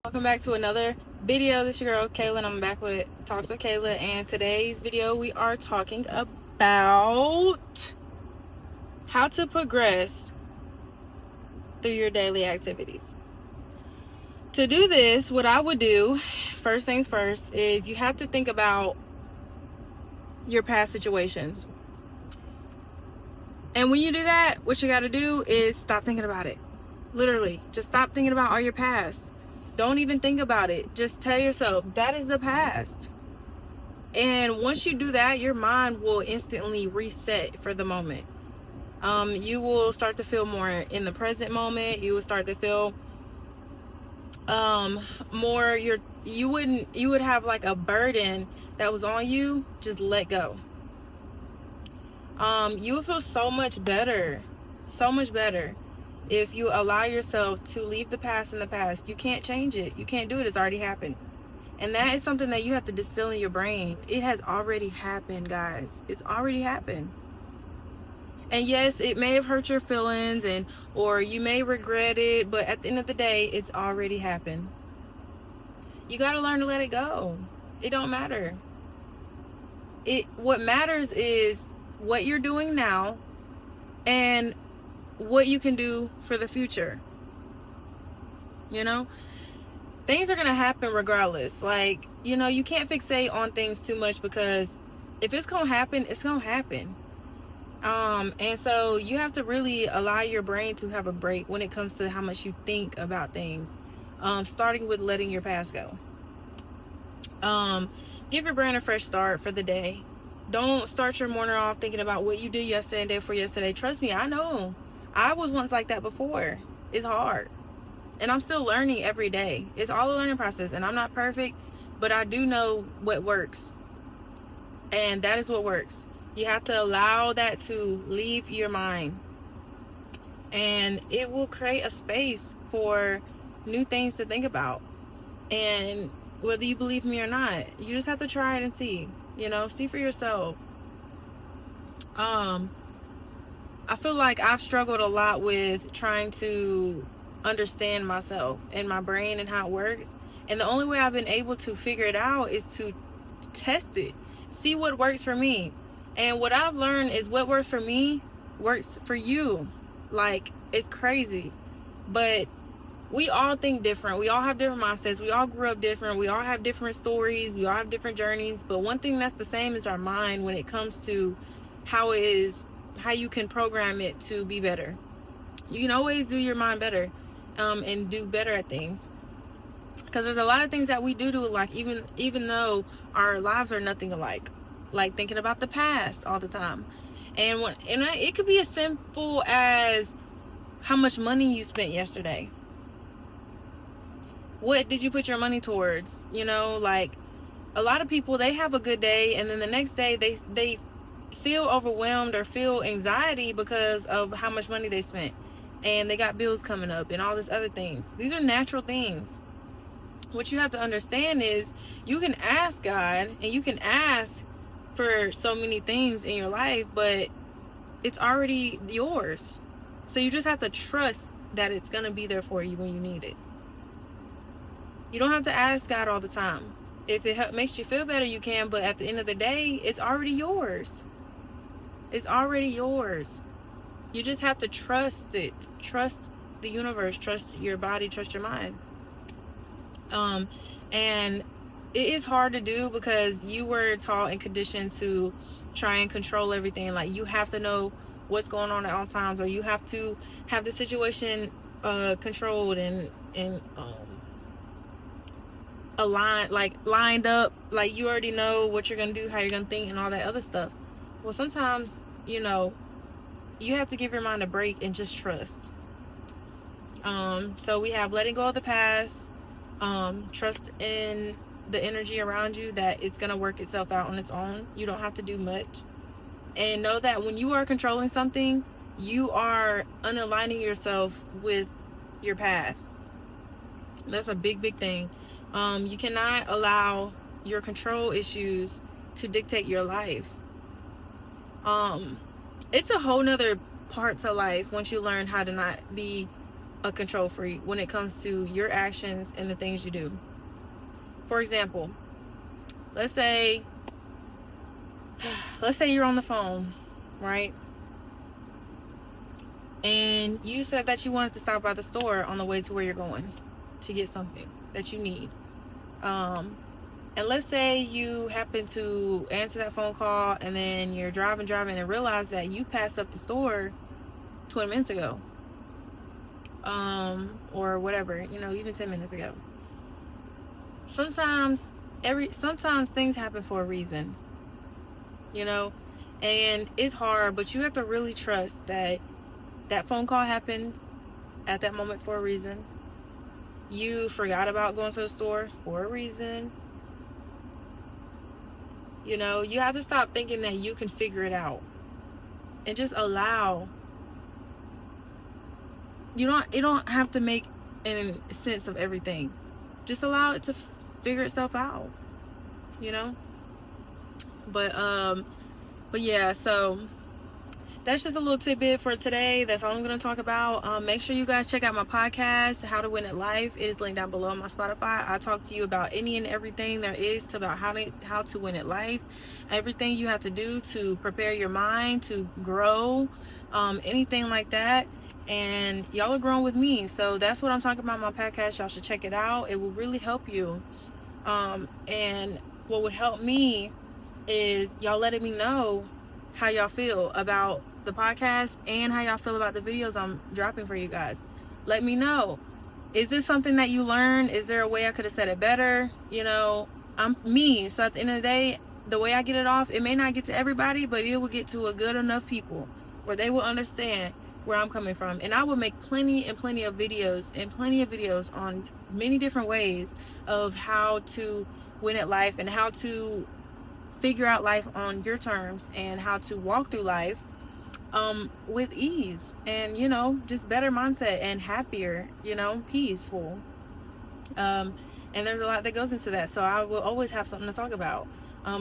Welcome back to another video. This is your girl Kayla, and I'm back with Talks with Kayla. And today's video, we are talking about how to progress through your daily activities. To do this, what I would do, first things first, is you have to think about your past situations. And when you do that, what you got to do is stop thinking about it. Literally, just stop thinking about all your past. Don't even think about it. Just tell yourself, that is the past. And once you do that, your mind will instantly reset for the moment. You will start to feel more in the present moment. You will start to feel more you would have like a burden that was on you. Just let go. You will feel so much better if you allow yourself to leave the past in the past. You can't change it. You can't do it. It's already happened. And that is something that you have to distill in your brain. It has already happened, guys. It's already happened. And yes, it may have hurt your feelings or you may regret it, but at the end of the day, it's already happened. You got to learn to let it go. It don't matter. What matters is what you're doing now and what you can do for the future. Things are going to happen regardless. You can't fixate on things too much, because if it's going to happen, it's going to happen. And so you have to really allow your brain to have a break when it comes to how much you think about things. Starting with letting your past go. Give your brain a fresh start for the day. Don't start your morning off thinking about what you did yesterday and day before yesterday. Trust me, I know. I was once like that before. It's hard. And I'm still learning every day. It's all a learning process. And I'm not perfect, but I do know what works. And that is what works. You have to allow that to leave your mind. And it will create a space for new things to think about. And whether you believe me or not, you just have to try it and see. See for yourself. I feel like I've struggled a lot with trying to understand myself and my brain and how it works. And the only way I've been able to figure it out is to test it. See what works for me. And what I've learned is what works for me works for you. It's crazy. But we all think different. We all have different mindsets. We all grew up different. We all have different stories. We all have different journeys. But one thing that's the same is our mind when it comes to how you can program it to be better. You can always do your mind better and do better at things. Because there's a lot of things that we do even though our lives are nothing alike. Like thinking about the past all the time. And it could be as simple as how much money you spent yesterday. What did you put your money towards? A lot of people, they have a good day, and then the next day they feel overwhelmed or feel anxiety because of how much money they spent. And they got bills coming up and all this other things. These are natural things. What you have to understand is you can ask God and you can ask for so many things in your life, but it's already yours. So you just have to trust that it's going to be there for you when you need it. You don't have to ask God all the time. If it makes you feel better, you can, but at the end of the day, it's already yours. It's already yours. You just have to trust it. Trust the universe. Trust your body. Trust your mind. And it is hard to do because you were taught and conditioned to try and control everything. You have to know what's going on at all times, or you have to have the situation controlled and aligned, lined up. You already know what you're gonna do, how you're gonna think, and all that other stuff. Well, sometimes you have to give your mind a break and just trust. So we have letting go of the past, trust in the energy around you that it's gonna work itself out on its own. You don't have to do much. And know that when you are controlling something, you are unaligning yourself with your path. That's a big thing. You cannot allow your control issues to dictate your life. It's a whole nother part to life once you learn how to not be a control freak when it comes to your actions and the things you do. For example, let's say you're on the phone, right? And you said that you wanted to stop by the store on the way to where you're going to get something that you need. And let's say you happen to answer that phone call, and then you're driving and realize that you passed up the store 20 minutes ago. Or whatever, even 10 minutes ago. Sometimes things happen for a reason, and it's hard, but you have to really trust that phone call happened at that moment for a reason. You forgot about going to the store for a reason. You have to stop thinking that you can figure it out, and just allow. You don't have to make any sense of everything. Just allow it to figure itself out, but yeah, so that's just a little tidbit for today. That's all I'm going to talk about. Make sure you guys check out my podcast, How to Win at Life. It is linked down below on my Spotify. I talk to you about any and everything there is about how to win at life. Everything you have to do to prepare your mind to grow, anything like that. And y'all are growing with me. So that's what I'm talking about in my podcast. Y'all should check it out. It will really help you. And what would help me is y'all letting me know how y'all feel about the podcast and how y'all feel about the videos I'm dropping for you guys. Let me know. Is this something that you learned? Is there a way I could have said it better? I'm me. So at the end of the day, the way I get it off, it may not get to everybody, but it will get to a good enough people where they will understand where I'm coming from. And I will make plenty of videos on many different ways of how to win at life and how to figure out life on your terms and how to walk through life with ease and just better mindset and happier, peaceful, and there's a lot that goes into that. So I will always have something to talk about,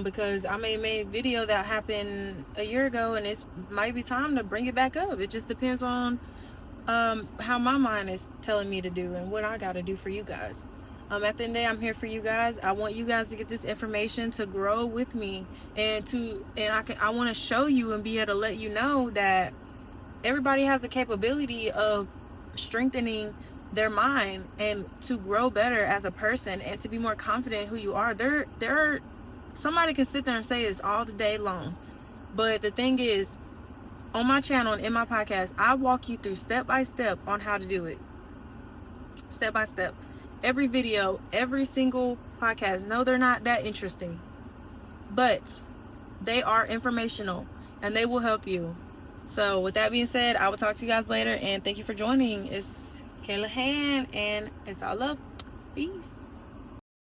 because I may have made a video that happened a year ago, and it might be time to bring it back up. It just depends on how my mind is telling me to do and what I got to do for you guys. At the end of the day, I'm here for you guys. I want you guys to get this information to grow with me, and I want to show you and be able to let you know that everybody has the capability of strengthening their mind and to grow better as a person and to be more confident in who you are. Somebody can sit there and say this all the day long, but the thing is, on my channel and in my podcast, I walk you through step by step on how to do it. Step by step. Every video, every single podcast. No, they're not that interesting, but they are informational and they will help you. So with that being said, I will talk to you guys later, and thank you for joining. It's Kayla Han, and it's all love. Peace.